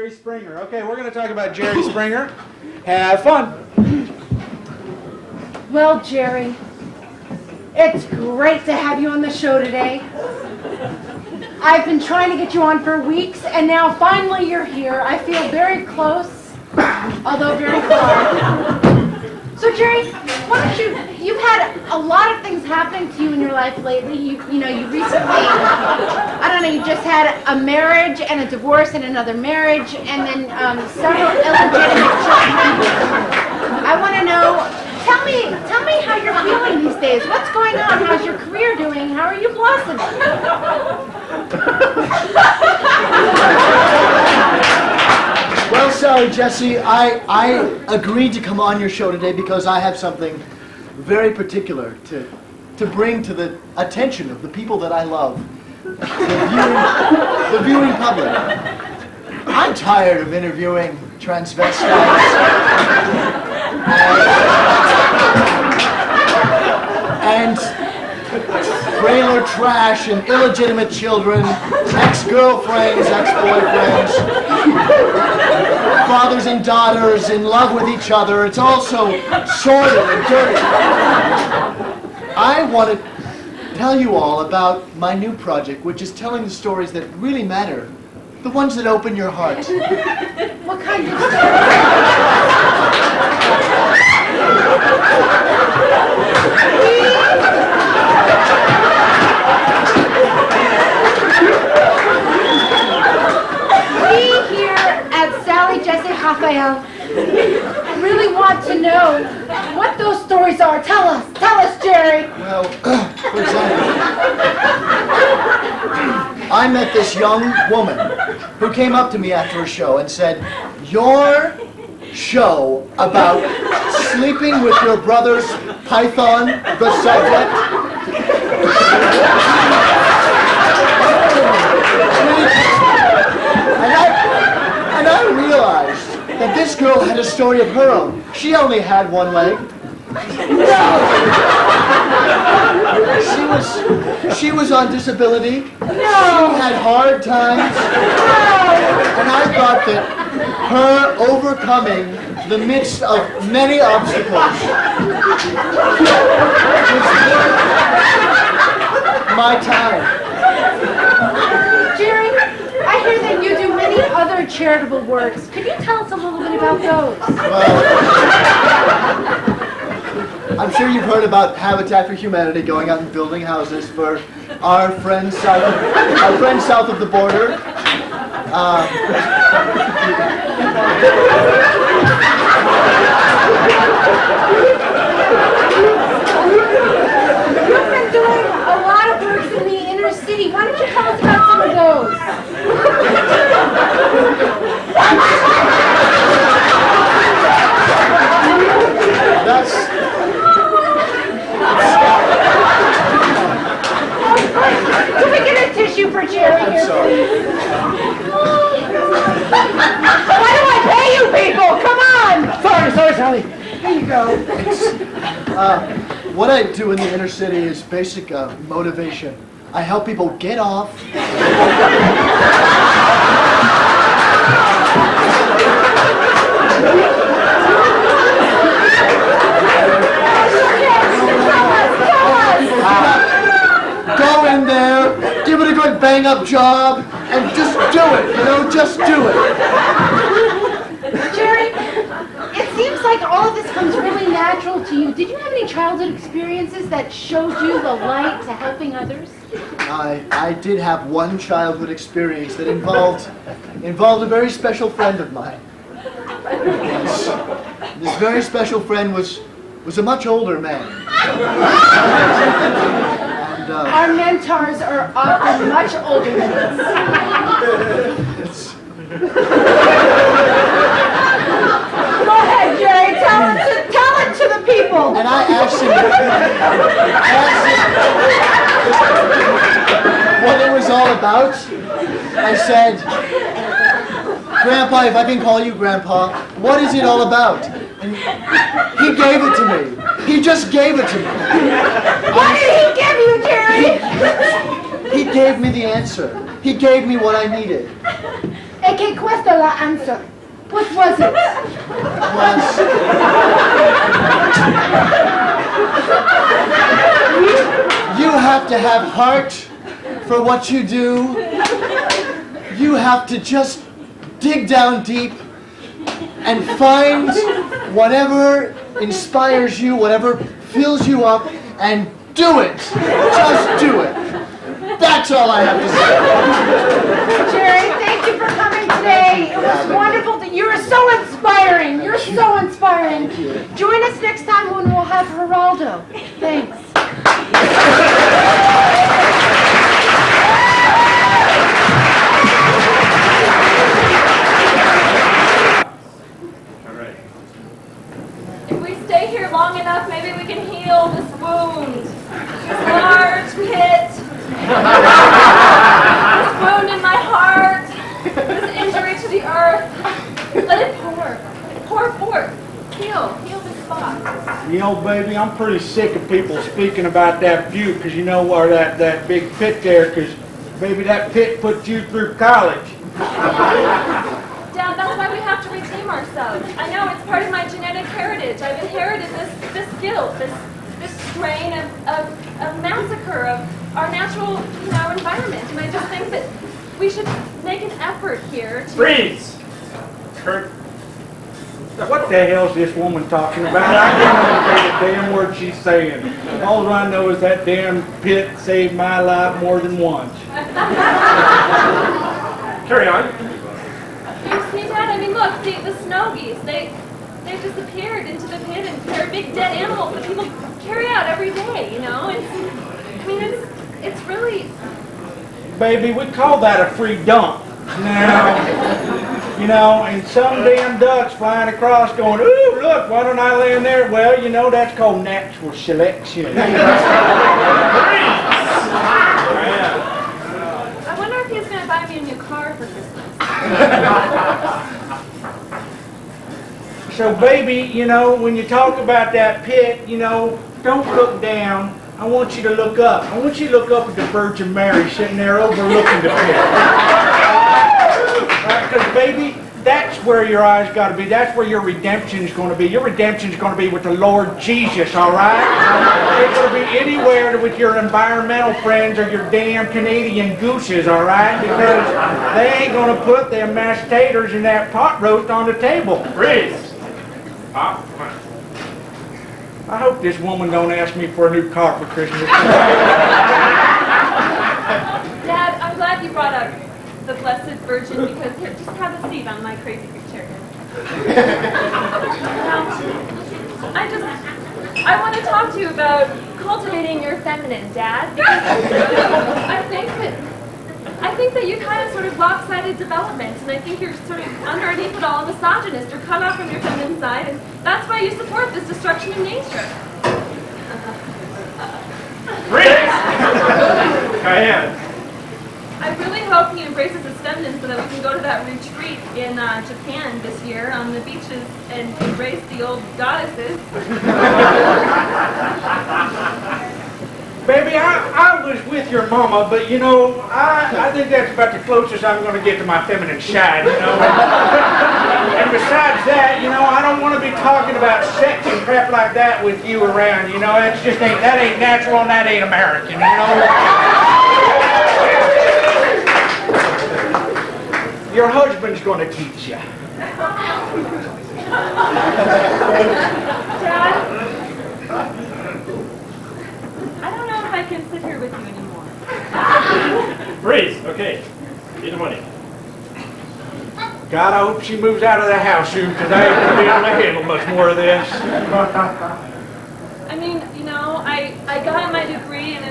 Jerry Springer. Okay, we're going to talk about Jerry Springer. Have fun. Well, Jerry, it's great to have you on the show today. I've been trying to get you on for weeks, and now finally you're here. I feel very close, although very far. So, Jerry, why don't you've had a lot of things happening to you in your life lately. You recently, I don't know, you just had a marriage and a divorce and another marriage, and then several illegitimate children. I want to know, tell me how you're feeling these days. What's going on? How's your career doing? How are you blossoming? Well, Sally, Jesse, I agreed to come on your show today because I have something very particular to bring to the attention of the people that I love, the viewing public. I'm tired of interviewing transvestites and trailer trash and illegitimate children, ex-girlfriends, ex-boyfriends, fathers and daughters in love with each other. It's all so sordid and dirty. I want to tell you all about my new project, which is telling the stories that really matter, the ones that open your heart. What kind of story? Raphael, I really want to know what those stories are. Tell us, Jerry. Well, for example, I met this young woman who came up to me after a show and said, "Your show about sleeping with your brother's python, the subject." And I realized that this girl had a story of her own. She only had one leg. No! She was on disability. No! She had hard times. No! And I thought that her overcoming the midst of many obstacles was worth my time. Jerry, I hear that you do many other charitable works. Could you tell us a little bit about those? Well, I'm sure you've heard about Habitat for Humanity going out and building houses for our friends south of the border. You've been doing a lot of works in the inner city. Why don't you tell us about some of those? Can we get a tissue for Jerry here, please? Why do I pay you people? Come on! Sorry, Sally. Here you go. What I do in the inner city is basic motivation. I help people get off. Go in there, give it a good bang-up job, and just do it, just do it. Jerry, it seems like all of this comes really natural to you. Did you have any childhood experiences that showed you the light to helping others? I did have one childhood experience that involved a very special friend of mine. This very special friend was a much older man. And, our mentors are often much older than us. Go ahead, Jerry. Tell it to the people. And I asked him what it was all about. I said, "Grandpa, if I can call you Grandpa, what is it all about?" And he gave it to me. He just gave it to me. What did he give you, Jerry? He gave me the answer. He gave me what I needed. E che questa è la answer. What was it? You have to have heart for what you do. You have to just dig down deep and find whatever inspires you, whatever fills you up, and do it. Just do it. That's all I have to say. Jerry, thank you for coming today. It was wonderful. You are so inspiring. You're so inspiring. Join us next time when we'll have Geraldo. Thanks. If we stay here long enough, maybe we can heal this wound. This large pit. This wound in my heart. This injury to the earth. Let it pour. Pour forth. Heal this spot. You know, baby, I'm pretty sick of people speaking about that view, because you know, or that big pit there, because, baby, that pit put you through college. Dad, that's why we have to redeem ourselves. I know it's part of my genetic heritage. I've inherited this guilt, this strain of massacre of our natural, environment. And I just think that we should make an effort here to... Freeze! Curt. What the hell's this woman talking about? I can't understand a damn word she's saying. All I know is that damn pit saved my life more than once. Carry on. See, Dad, I mean, look, the snow geese, they disappeared into the pit, and they're big dead animals that people carry out every day, It's really... Baby, we call that a free dump. Now, and some damn ducks flying across going, ooh, look, why don't I land there? Well, that's called natural selection. I wonder if he's going to buy me a new car for Christmas. So, baby, when you talk about that pit, don't look down. I want you to look up. I want you to look up at the Virgin Mary sitting there overlooking the pit. Because, baby, that's where your eyes got to be. That's where your redemption is going to be. Your redemption is going to be with the Lord Jesus, all right? It's going to be anywhere with your environmental friends or your damn Canadian gooses, all right? Because they ain't going to put them mashed taters and that pot roast on the table. Freeze! I hope this woman don't ask me for a new car for Christmas. Dad, I'm glad you brought up the Blessed Virgin, because here, just have a seat on my crazy big chair. I want to talk to you about cultivating your feminine, Dad, because I think that you kind of sort of lopsided development, and I think you're sort of underneath it all a misogynist. You're cut off from your feminine side, and that's why you support this destruction of nature. Freeze! Kyeann. I really hope he embraces his feminine so that we can go to that retreat in Japan this year on the beaches and embrace the old goddesses. Baby, I was with your mama, but I think that's about the closest I'm going to get to my feminine side, And besides that, I don't want to be talking about sex and crap like that with you around, That ain't natural and that ain't American, Your husband's going to teach you. Dad? I don't know if I can sit here with you anymore. Freeze! Okay. Need the money. God, I hope she moves out of the house soon, because I ain't going to be able to handle much more of this. I mean, I got my degree in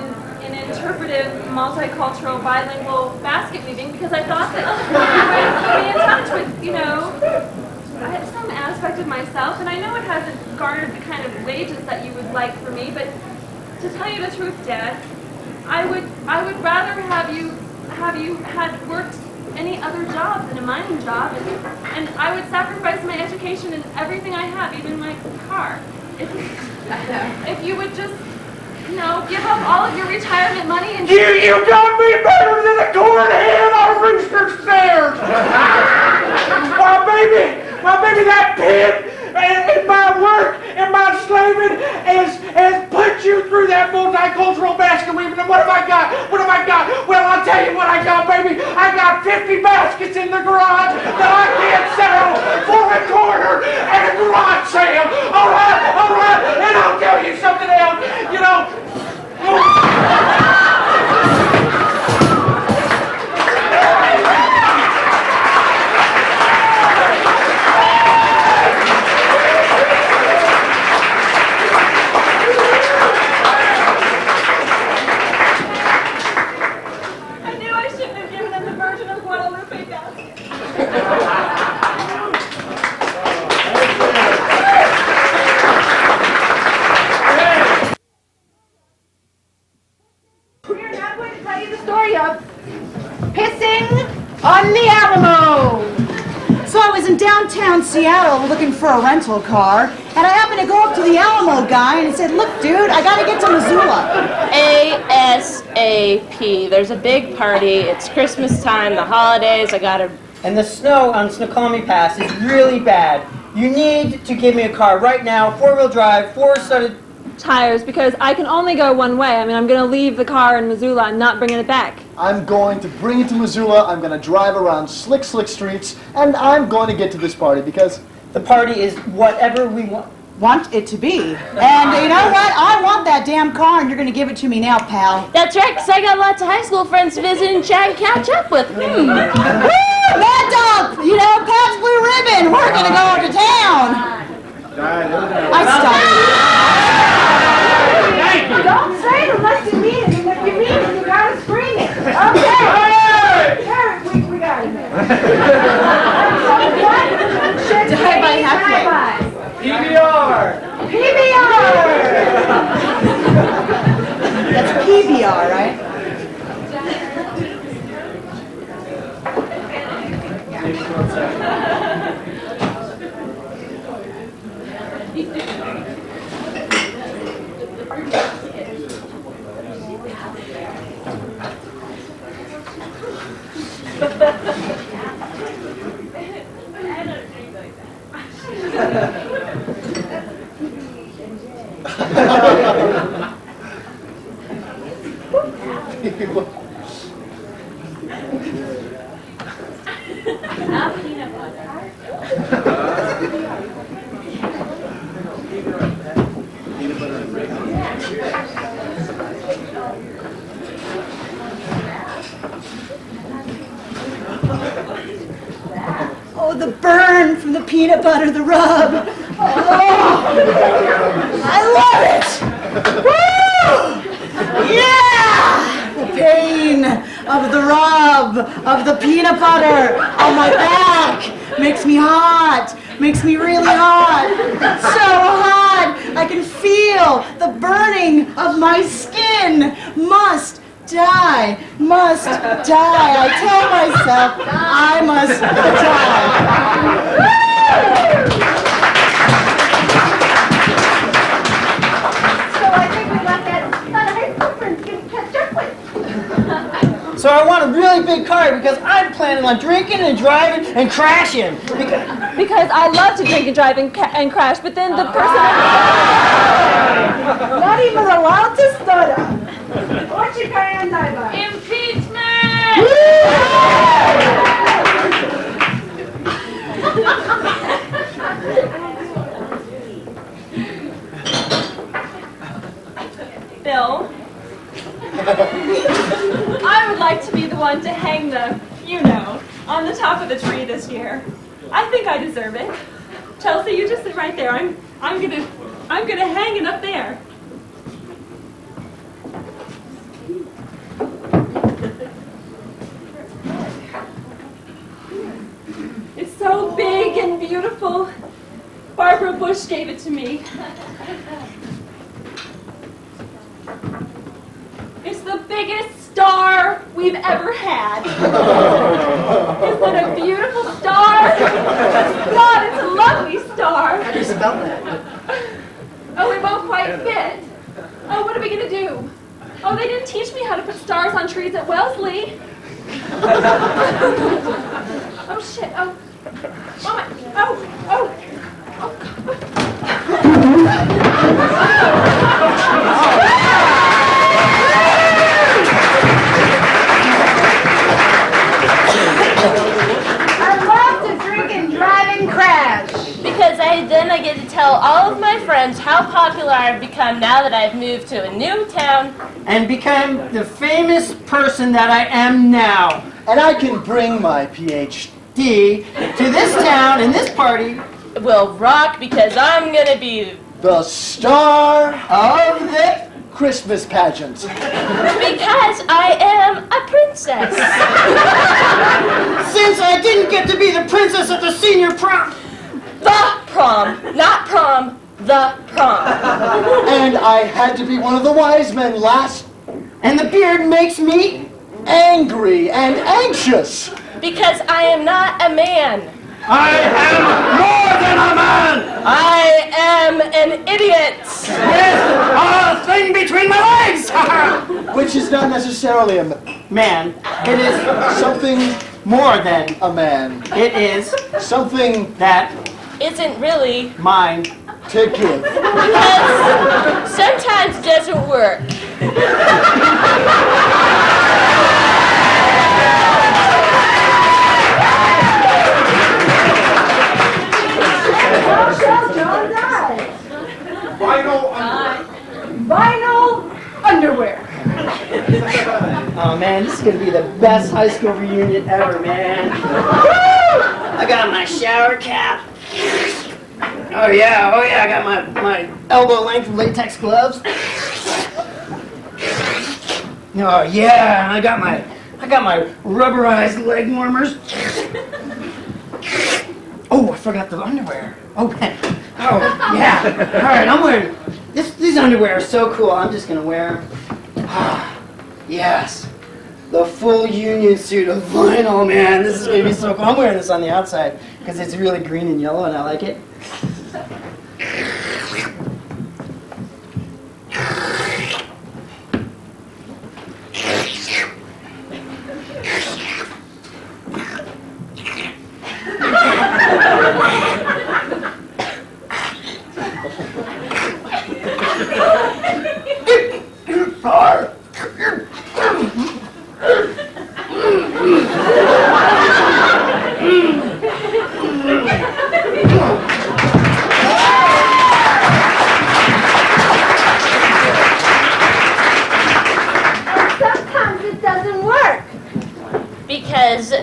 interpretive, multicultural, bilingual basket weaving because I thought that it would put me in touch with, some aspect of myself, and I know it hasn't garnered the kind of wages that you would like for me, but to tell you the truth, Dad, I would rather have you had worked any other job than a mining job, and I would sacrifice my education and everything I have, even my car. If you would just, give up all of your retirement money and... You got me better than a corn head on Rooster Stairs! my pimp and my work and my slaving has put you through that multicultural basket weaving. And what have I got? What have I got? Well, I'll tell you what I got, baby. I got 50 baskets in the garage that I can't sell for a quarter at a garage sale. All right. And I'll tell you something else. You know. On the Alamo. So I was in downtown Seattle looking for a rental car, and I happened to go up to the Alamo guy and he said, "Look, dude, I gotta get to Missoula." ASAP. There's a big party. It's Christmas time, the holidays. I gotta. And the snow on Snoqualmie Pass is really bad. You need to give me a car right now, 4-wheel drive, 4-studded. Tires, because I can only go one way. I mean, I'm going to leave the car in Missoula. I'm not bringing it back. I'm going to bring it to Missoula. I'm going to drive around slick streets, and I'm going to get to this party because The party is whatever we Want it to be. And you know what? I want that damn car, and you're gonna give it to me now, pal. That's right, because I got lots of high school friends to visit and chat and catch up with. Woo! Mad Dog! You know, Pat's Blue Ribbon! We're gonna go to town! I stopped. Don't say it unless you mean it, and if you mean it, you gotta scream it. Okay! Eric, we got it. Die by halfway. PBR! That's PBR, right? Oh, the burn from the peanut butter, the rub. Oh, I love it. Woo! Yeah! The pain of the rub, of the peanut butter on my back makes me hot, makes me really hot. So hot, I can feel the burning of my skin. Must die, must die. I tell myself I must die. So I think we got that high school friends to catch up with. So I want a really big car because I'm planning on drinking and driving and crashing. Because I love to drink and drive and crash, but then the person... Not even allowed to stutter. What's your Kyeann Sayer? Impeachment! Bill, I would like to be the one to hang the, on the top of the tree this year. I think I deserve it. Chelsea, you just sit right there. I'm gonna hang it up there. It's so big and beautiful. Barbara Bush gave it to me. It's the biggest star we've ever had. Isn't it a beautiful star? God, it's a lovely star. How do you spell that? Oh, we won't quite fit. Oh, what are we gonna do? Oh, they didn't teach me how to put stars on trees at Wellesley. Oh shit, oh my, oh. then I get to tell all of my friends how popular I've become now that I've moved to a new town. And become the famous person that I am now. And I can bring my PhD To this town and this party Will rock because I'm gonna be the star of the... Christmas pageant. because I am a princess. Since I didn't get to be the princess at the senior prom. The prom, not prom, the prom. And I had to be one of the wise men last. And the beard makes me... Angry and anxious. Because I am not a man. I am more than a man! I am an idiot. A thing between my legs! Which is not necessarily a Man, it is something more than... a man. It is Something that Isn't really mine. to give. because sometimes doesn't work. Vinyl underwear. Oh man, this is gonna be the best high school reunion ever, man. I got my shower cap. Oh yeah, I got my elbow length latex gloves. Oh yeah, I got my rubberized leg warmers. Oh, I forgot the underwear. Oh yeah. All right, I'm wearing these underwear are so cool. I'm just gonna wear them. Yes, the full union suit of vinyl, man. This is gonna be so cool. I'm wearing this on the outside because it's really green and yellow, and I like it.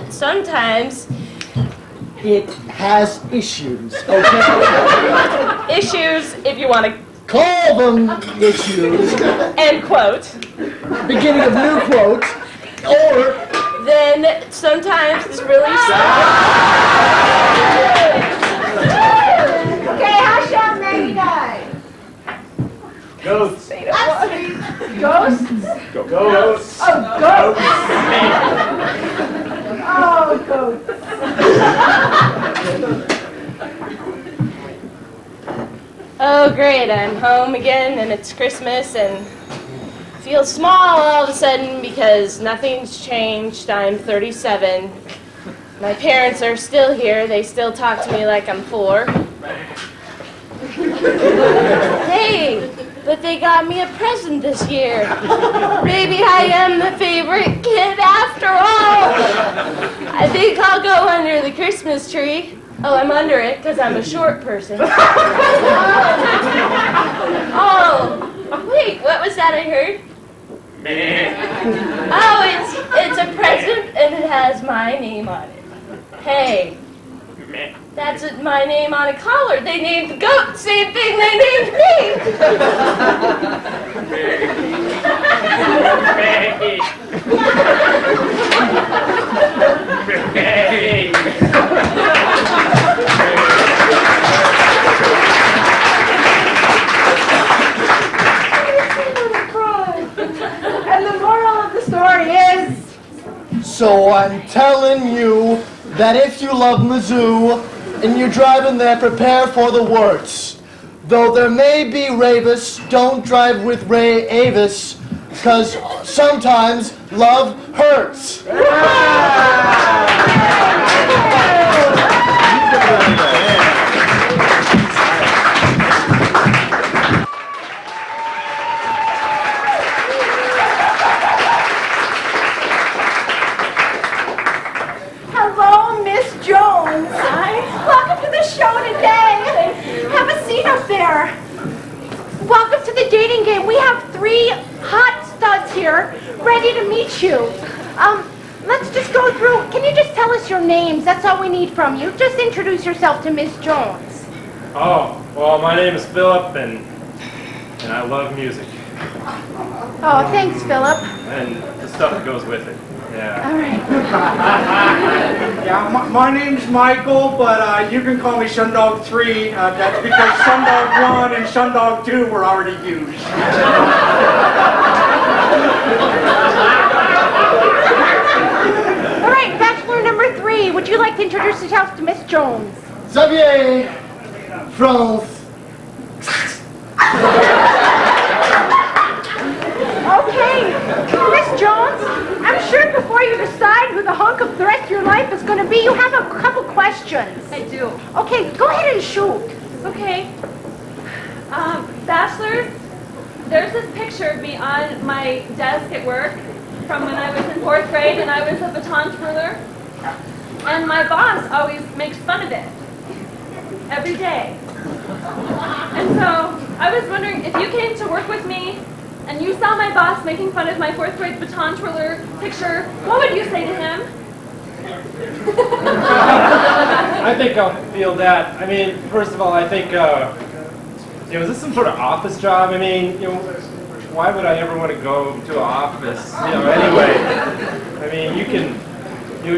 Sometimes It has issues, okay? issues, if you want to Call them issues. end quote, Beginning of new quote. Or then sometimes it's really Okay, how shall Maggie die? Ghosts. Ghosts? Ghosts. Oh, ghosts. Oh, ghosts. Oh great, I'm home again and it's Christmas and feel small all of a sudden because nothing's changed. I'm 37. My parents are still here. They still talk to me like I'm 4. Hey, but they got me a present this year. Maybe I am the favorite kid after all. I think I'll go under the Christmas tree. Oh, I'm under it because I'm a short person. Oh, wait, what was that I heard? Oh, it's a present and it has my name on it. Hey, that's my name on a collar. They named the goat, same thing they named me. And the moral of the story is... so I'm telling you that if you love Mizzou and you're driving there, prepare for the worst. Though there may be Ravis, don't drive with Ray Avis, because sometimes love hurts. Hello, Miss Jones. Hi. Welcome to the show today. up there. Welcome to the dating game. We have 3 hot studs here ready to meet you. Let's just go through. Can you just tell us your names? That's all we need from you. Just introduce yourself to Miss Jones. Oh, well, my name is Philip, and I love music. Oh, thanks, Philip. And the stuff that goes with it. Yeah. All right. Yeah, my name's Michael, but you can call me Sundog 3. That's because Sundog 1 and Sundog 2 were already used. All right, bachelor number 3. Would you like to introduce yourself to Miss Jones? Xavier, France. Okay, Miss Jones, I'm sure before you decide who the hunk of the rest of your life is going to be, you have a couple questions. I do. Okay, go ahead and shoot. Okay. Bachelors, there's this picture of me on my desk at work from when I was in 4th grade and I was a baton twirler. And my boss always makes fun of it. Every day. And so, I was wondering if you came to work with me and you saw my boss making fun of my 4th grade baton twirler picture, what would you say to him? I think I'll feel that. I mean, first of all, I think, is this some sort of office job? I mean, why would I ever want to go to an office, anyway? I mean, you can,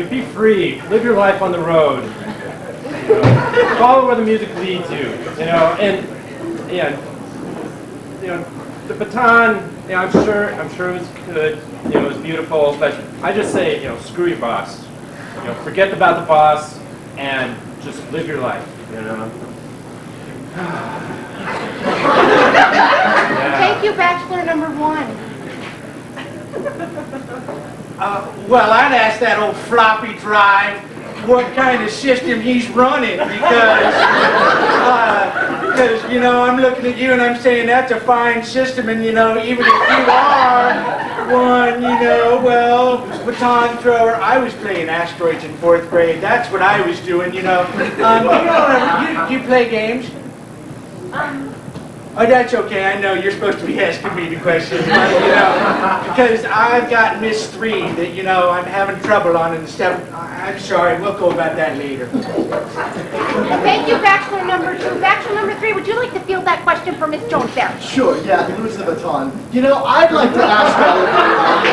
be free, live your life on the road, follow where the music leads you, and, the baton, I'm sure it was good, it was beautiful, but I just say, screw your boss. Forget about the boss and just live your life, Yeah. Thank you, bachelor number 1. Well, I'd ask that old floppy drive what kind of system he's running because I'm looking at you and I'm saying that's a fine system, and even if you are one, baton thrower. I was playing asteroids in 4th grade. That's what I was doing, Do you play games? Oh, that's okay. I know you're supposed to be asking me the questions, because I've got Miss 3 that, I'm having trouble on in the 7th. I'm sorry. We'll go about that later. Thank you, bachelor number 2. Bachelor number 3, would you like to field that question for Miss Jones there? Sure, yeah, who's the baton? I'd like to ask all of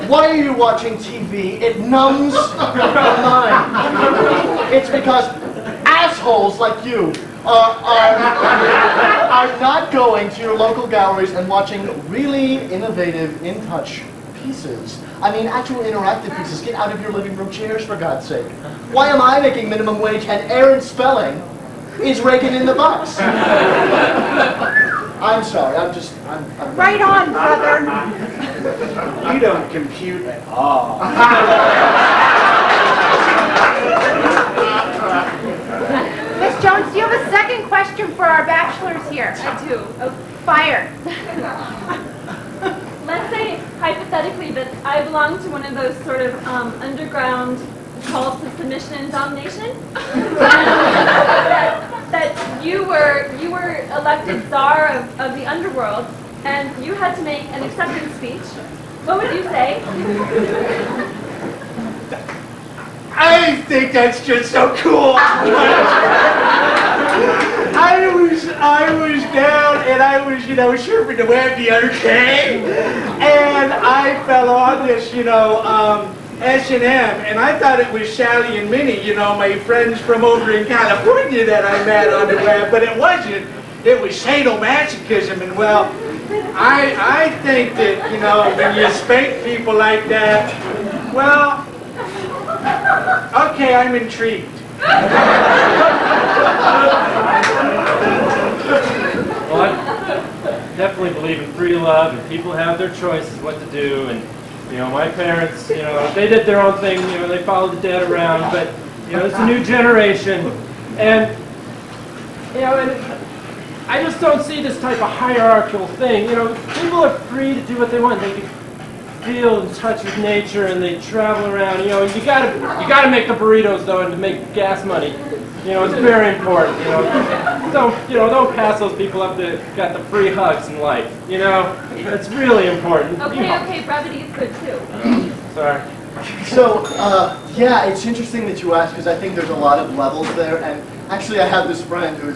you, why are you watching TV? It numbs your mind. It's because assholes like you are not going to your local galleries and watching really innovative, in-touch pieces. I mean, actual interactive pieces. Get out of your living room chairs, for God's sake. Why am I making minimum wage and Aaron Spelling is raking in the bucks? I'm sorry, I'm Right on, brother. You don't compute at all. Miss Jones, do you have a second question for our bachelors here? I do. Fire. Let's say, hypothetically, that I belong to one of those sort of underground calls to submission and domination. that you were elected czar of the underworld, and you had to make an acceptance speech. What would you say? I think that's just so cool. I was down and I was, surfing the web the other day, and I fell on this, S&M, and I thought it was Sally and Minnie, my friends from over in California that I met on the web, but it wasn't. It was sadomasochism, and well, I think that, when you spank people like that, well, okay, I'm intrigued. Well, I definitely believe in free love, and people have their choices what to do, and my parents, they did their own thing, they followed the dad around, but it's a new generation, and and I just don't see this type of hierarchical thing. People are free to do what they want. They can feel in touch with nature, and they travel around. You gotta make the burritos though, and to make gas money. You know, it's very important. Don't pass those people up that got the free hugs in life. You know, it's really important. Okay, brevity is good too. Sorry. So, yeah, it's interesting that you ask because I think there's a lot of levels there. And actually, I have this friend who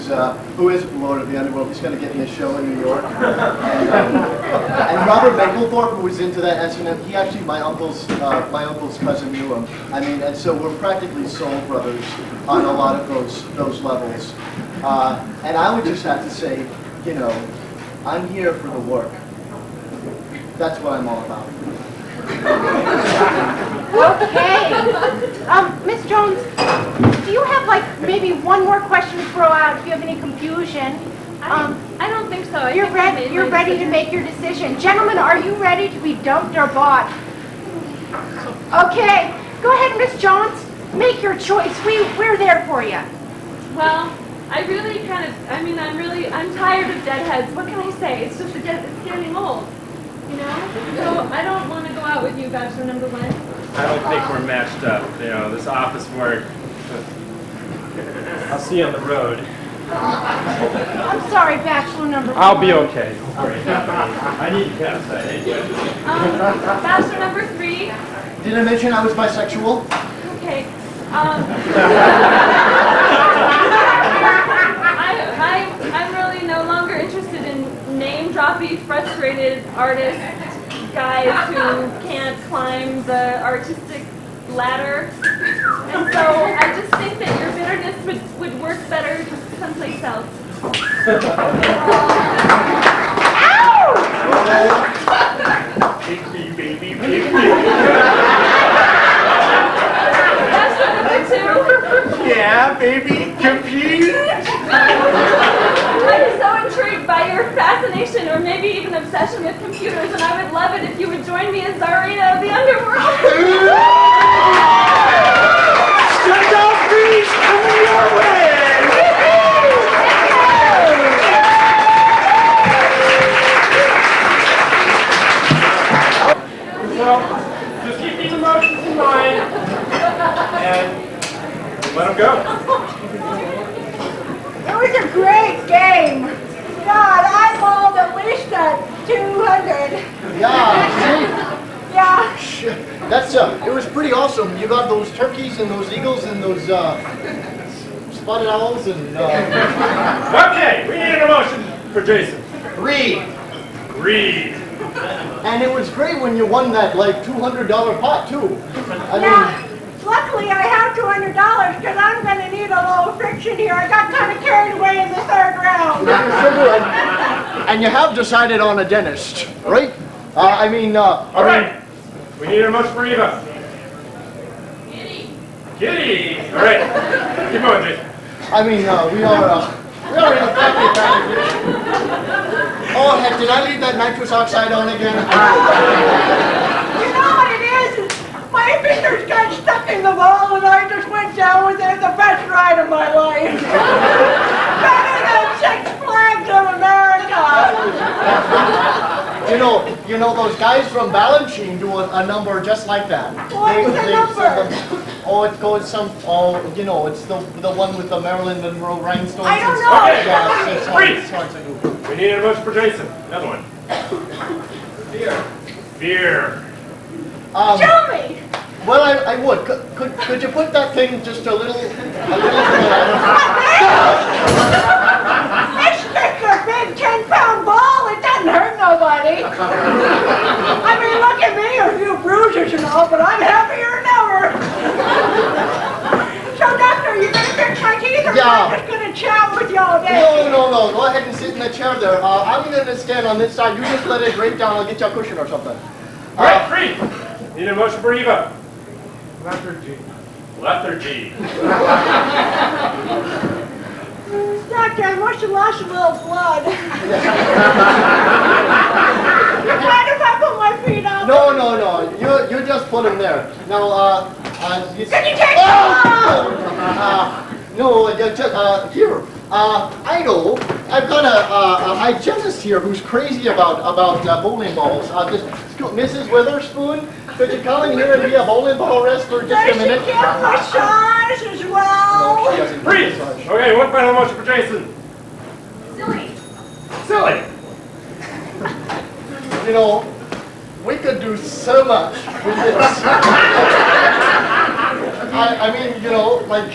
is Lord of the Underworld. He's going to get me a show in New York. And Robert Mapplethorpe, who was into that S&M, he actually, my uncle's cousin knew him. I mean, and so we're practically soul brothers on a lot of those levels. And I would just have to say, you know, I'm here for the work. That's what I'm all about. Okay. Miss Jones, do you have like maybe one more question to throw out if you have any confusion? I don't think so. You're ready to make your decision. Gentlemen, are you ready to be dumped or bought? Okay. Go ahead, Miss Jones. Make your choice. We're there for you. Well, I'm tired of deadheads. What can I say? It's just it's getting old. You know? So I don't want to go out with you, bachelor number 1. I don't think we're matched up. You know, this office work. I'll see you on the road. I'm sorry, bachelor number 1. I'll be okay. Don't worry. I need to capsize. Bachelor number 3. Did I mention I was bisexual? Okay. I'm really no longer interested in name-droppy, frustrated artist guys who can't climb the artistic ladder. And so I just think that your bitterness would work better someplace else. Pick me, baby, pick me. That's number 2. Yeah, baby, confused? I'm so intrigued by your fascination or maybe even obsession with computers, and I would love it if you would join me as Czarina of the Underworld. Send out breeze coming your way! Well, just keep these emotions in mind and let them go. It was a great game. God, I balled at least a 200. Yeah, Yeah. that's it was pretty awesome. You got those turkeys and those eagles and those spotted owls and. Okay, we need an emotion for Jason. Read. Read. And it was great when you won that like $200 pot too. I mean, Luckily, I have $200 because I'm going to need a little friction here. I got kind of carried away in the 3rd round. and you have decided on a dentist, right? All right. We need an emotion for Eva. Kitty. All right. Keep going, Jason. I mean, we are in a family package. Oh heck, did I leave that nitrous oxide on again? You know what it is? My fingers got stuck in the wall and I just went down with it. The best ride of my life. Better than 6 Flags of America. You know those guys from Balanchine do a number just like that. What's the number? It's the one with the Marilyn Monroe rhinestones. I don't know. Okay. We need an emotion for Jason. Another one. Fear. Show me. Well, I would. Could you put that thing just a little It's just a big 10-pound ball. It doesn't hurt nobody. I mean, look at me, a few bruises and all, but I'm happier than ever. So, Doctor, you gonna fix my teeth, or am I just gonna chat with you all day? No. Go ahead and sit in the chair there. I'm gonna stand on this side. You just let it break down. I'll get you a cushion or something. All right, 3. Need an emotion for Eva. Lethargy. Lethargy. Doctor, I must have lost a little blood. You mind if I put my feet up? No. You just put them there. Now, Can you take them off? Here. I know. I've got a hygienist here who's crazy about bowling balls. Mrs. Witherspoon, could you come in here and be a bowling ball wrestler just a minute? Does she get massage as well? Freeze! Okay, one final motion for Jason. Silly. You know, we could do so much with this. I mean, you know, like,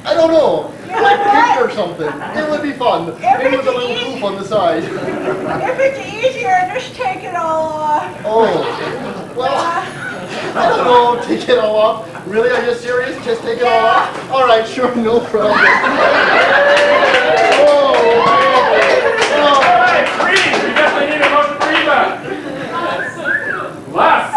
I don't know, like cake or something. It would be fun. Maybe with a little poof on the side. If it's easier, just take it all off. Oh, well, I don't know, take it all off. Really, are you serious? Just take it all off? All right, sure, no problem. Oh, Alright, freeze! We definitely need a motion for Eva. Last.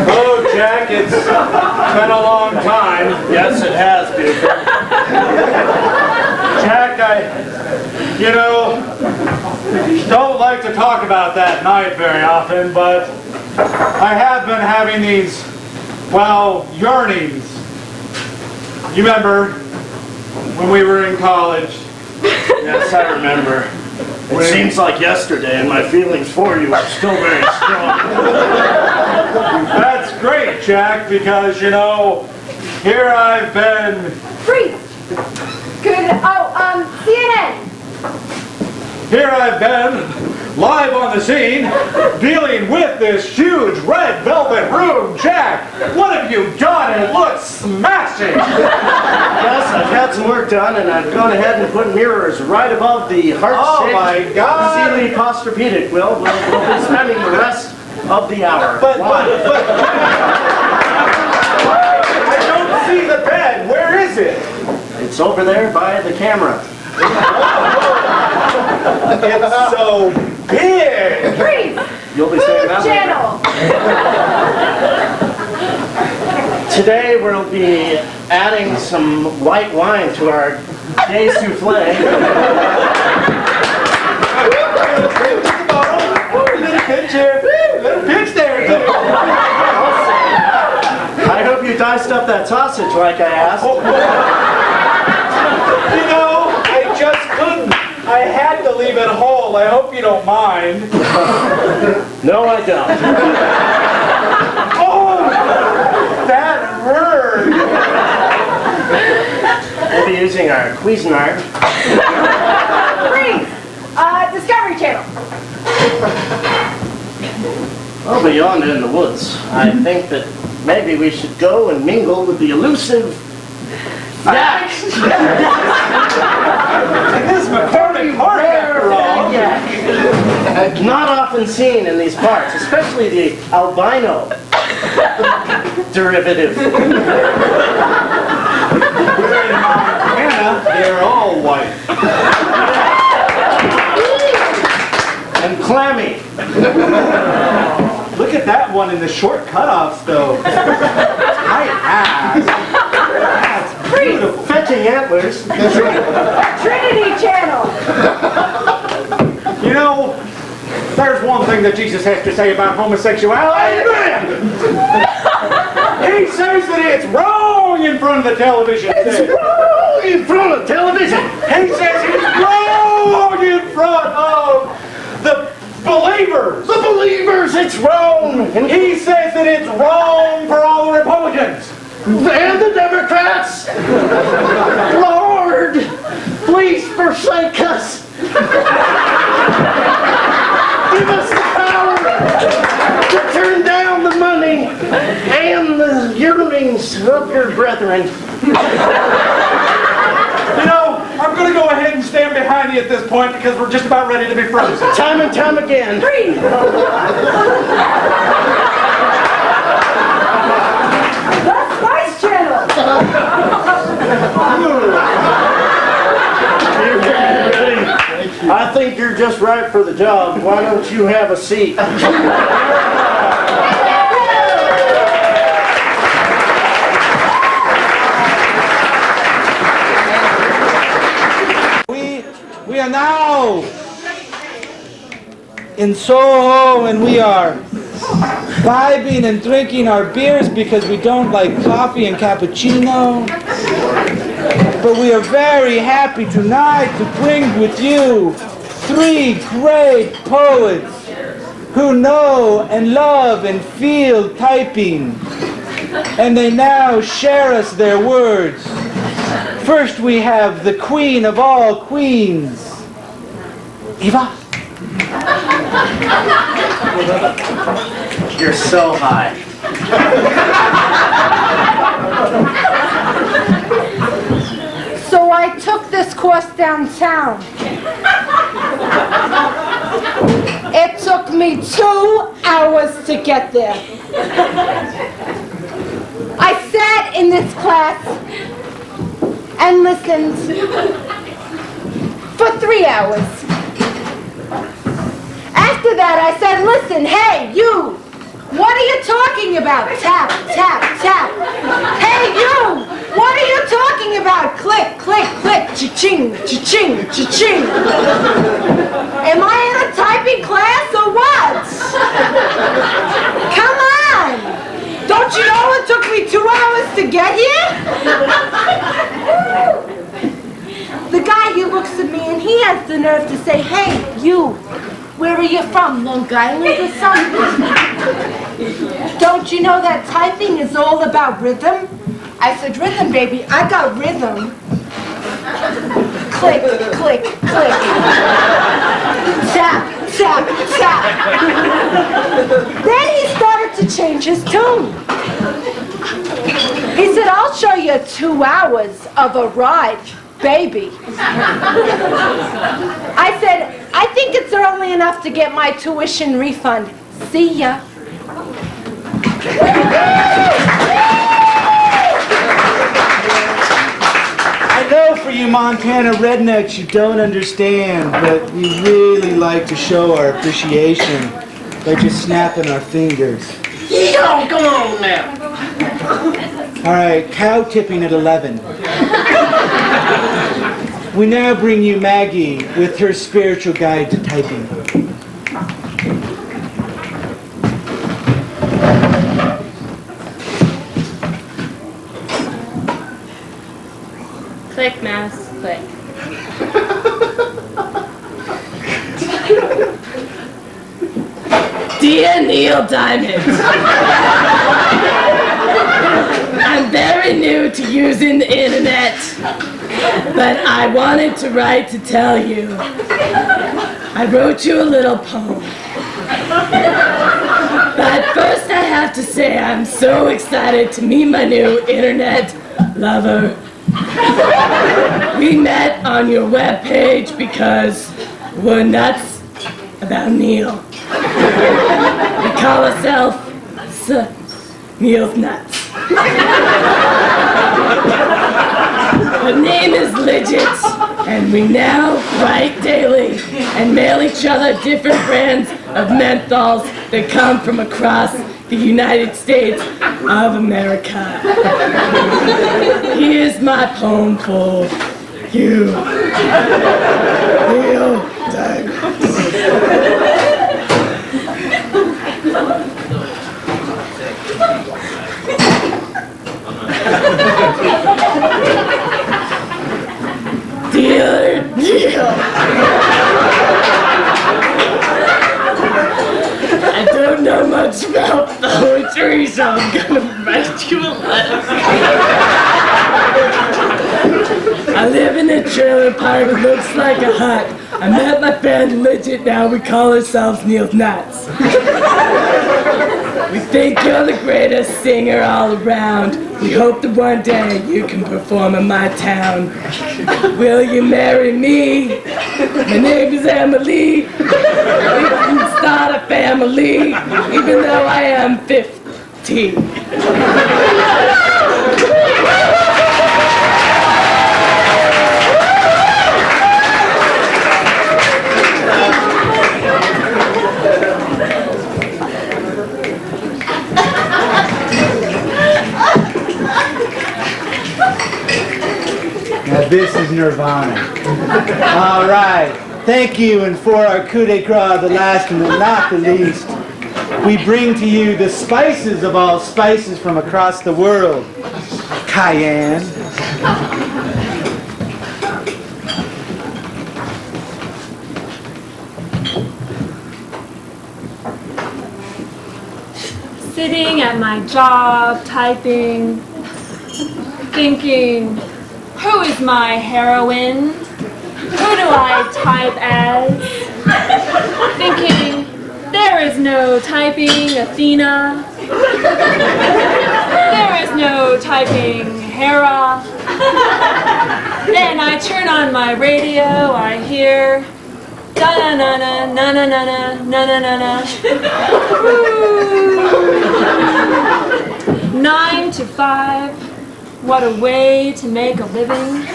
Oh, Jack, it's been a long time. yes, it has, dude. Jack, you know, don't like to talk about that night very often, but I have been having these, well, yearnings. You remember when we were in college? Yes, I remember. It seems like yesterday, and my feelings for you are still very strong. That's great, Jack, because, you know, here I've been... Freeze! Good, CNN! Here I've been, live on the scene, dealing with this huge red velvet room. Jack, what have you done? It looks smashing. Yes, I've had some work done, and I've gone ahead and put mirrors right above the Oh heart-shaped my God. ceiling posturpedic. We'll be spending the rest of the hour. But I don't see the bed. Where is it? It's over there by the camera. It's so big. Freeze! You'll be saying that Channel! Today we'll be adding some white wine to our day souffle. Little pitch there. I hope you diced up that sausage like I asked. You know, I just couldn't. I had to leave it whole. I hope you don't mind. No, I don't. Oh, that hurt. We'll be using our Cuisinart. Freeze! Discovery Channel! Well, beyond in the woods, I think that maybe we should go and mingle with the elusive yak. This McCormick Park, after all. Not often seen in these parts, especially the albino derivative. Montana, they're all white. And clammy. Look at that one in the short cutoffs, though. Tight ass. That's beautiful. Fetching antlers. Trinity Channel! You know, there's one thing that Jesus has to say about homosexuality. He says that it's wrong in front of the television set. It's wrong in front of television. He says it's wrong in front of the believers. The believers, it's wrong. And he says that it's wrong for all the Republicans. And the Democrats. Lord, please forsake us. Give us the power to turn down the money and the yearnings of your brethren. You know, I'm going to go ahead and stand behind you at this point because we're just about ready to be frozen. Time and time again. Freeze! The Spice Channel! I think you're just right for the job. Why don't you have a seat? We are now in Soho and we are vibing and drinking our beers because we don't like coffee and cappuccino. But we are very happy tonight to bring with you 3 great poets who know and love and feel typing. And they now share us their words. First we have the queen of all queens, Eva. You're so high. So I took this course downtown. It took me 2 hours to get there. I sat in this class and listened for 3 hours. After that, I said, listen, hey, you, what are you talking about? Tap, tap, tap. Hey, you, what are you talking about? Click, click, click, cha-ching, cha-ching, cha-ching. Am I in a typing class or what? Come on. Don't you know it took me 2 hours to get here? The guy, he looks at me and he has the nerve to say, hey, you, where are you from, Long Island or something? Don't you know that typing is all about rhythm? I said, rhythm, baby, I got rhythm. Click, click, click. Tap, tap, tap. Then he started to change his tune. He said, I'll show you 2 hours of a ride, baby. I said, I think it's early enough to get my tuition refund. See ya. I know for you Montana rednecks you don't understand, but we really like to show our appreciation by just snapping our fingers. Yo, come on now. All right, cow tipping at 11. We now bring you Maggie with her spiritual guide to typing. Click, mouse, click. Dear Neil Diamond, I'm very new to using the internet, but I wanted to write to tell you I wrote you a little poem. But first I have to say I'm so excited to meet my new internet lover. We met on your webpage because we're nuts about Neil. We call ourselves Neil's Nuts. Her name is Legit, and we now write daily and mail each other different brands of menthols that come from across the United States of America. Here's my poem for you, Neil Diamond. Dear Neil, I don't know much about poetry, so I'm gonna write you a letter. I live in a trailer park that looks like a hut. I met my friend Legit, now we call ourselves Neil's Nuts. We think you're the greatest singer all around. We hope that one day you can perform in my town. Will you marry me? My name is Emily. We can start a family, even though I am 15. Now this is Nirvana. All right. Thank you, and for our coup de grace, the last and not the least, we bring to you the spices of all spices from across the world. Kyeann. Sitting at my job, typing, thinking, who is my heroine? Who do I type as? Thinking, there is no typing Athena. There is no typing Hera. Then I turn on my radio, I hear da-na-na-na-na-na-na-na-na-na-na. 9 to 5. What a way to make a living.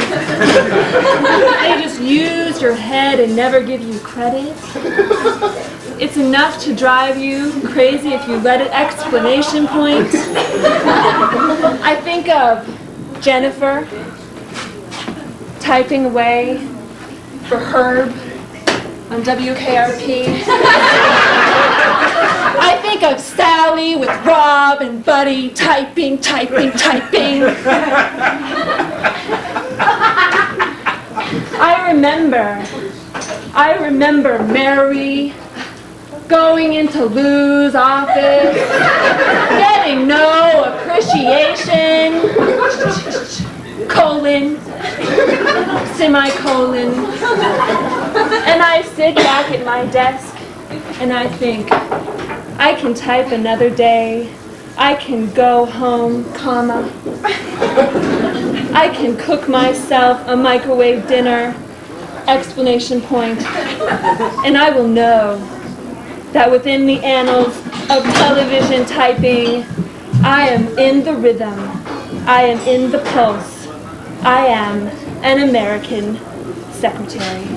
They just use your head and never give you credit. It's enough to drive you crazy if you let it! Explanation point. I think of Jennifer typing away for Herb on WKRP. I think of Sally with Rob and Buddy typing. I remember Mary going into Lou's office, getting no appreciation, semicolon. And I sit back at my desk and I think, I can type another day. I can go home, comma. I can cook myself a microwave dinner, explanation point. And I will know that within the annals of television typing, I am in the rhythm. I am in the pulse. I am an American secretary.